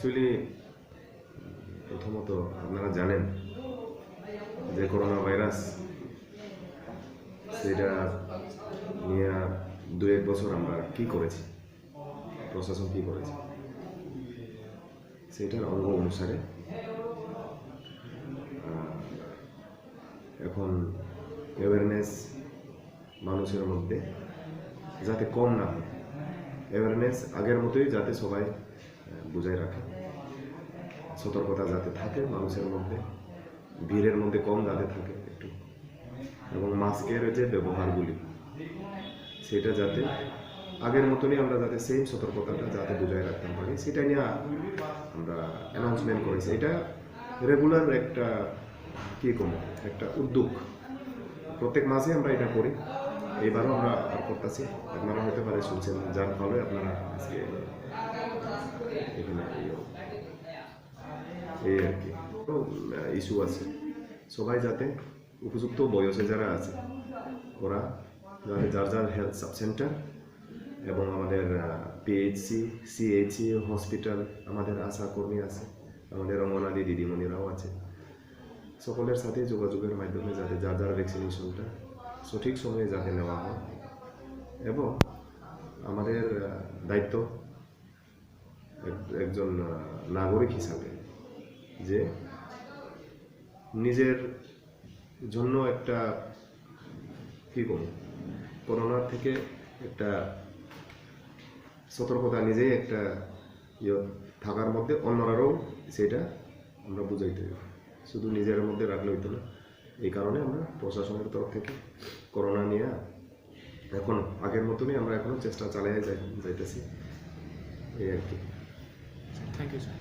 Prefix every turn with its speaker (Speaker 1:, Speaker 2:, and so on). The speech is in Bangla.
Speaker 1: অ্যাকচুয়ালি প্রথমত আপনারা জানেন যে করোনা ভাইরাস সেটা নিয়ে 2-1 বছর আমরা কি করেছি, প্রশাসন কি করেছে, সেটার অঙ্গ অনুসারে এখন অ্যাওয়ারনেস মানুষের মধ্যে যাতে কম না হয়, অ্যাওয়ারনেস আগের মতোই যাতে সবাই বুঝাই রাখে, সতর্কতা যাতে থাকে মানুষের মধ্যে, ভিড়ের মধ্যে কম যাতে থাকে একটু, এবং মাস্কের যে ব্যবহারগুলি সেটা যাতে আগের মতনই আমরা যাতে সেই সতর্কতাটা যাতে বুঝাই রাখতে পারি, সেটা নিয়ে আমরা অ্যানাউন্সমেন্ট করেছি। এটা রেগুলার একটা কী কমো একটা উদ্যোগ, প্রত্যেক মাসে আমরা এটা করি, এইবারও আমরা করতেছি। আপনারা হতে পারে শুনছেন, যার ফলে আপনারা আজকে এখানে এই আর কি ইস্যু আছে। সবাই যাতে উপযুক্ত বয়সে যারা আছে ওরা যাতে যার যার হেলথ সাব সেন্টার এবং আমাদের পিএইচসি, সিএইচসি হসপিটাল, আমাদের আশা কর্মী আছে, আমাদের অঙ্গনাদি দিদিমণিরাও আছে, সকলের সাথে যোগাযোগের মাধ্যমে যাতে যার যার ভ্যাকসিনেশনটা সঠিক সময়ে যাতে নেওয়া হয়। এবং আমাদের দায়িত্ব একজন নাগরিক হিসাবে যে নিজের জন্য একটা কী করব, করোনার থেকে একটা সতর্কতা নিজেই একটা থাকার মধ্যে অন্যরাও সেটা আমরা বুঝাইতে হবে, শুধু নিজের মধ্যে রাখলে হইতো না। এই কারণে আমরা প্রশাসনের তরফ থেকে করোনা নিয়ে এখন আগের মতনই আমরা এখনও চেষ্টা চালিয়ে যাইতেছি, এই আর কি।
Speaker 2: Thank you sir.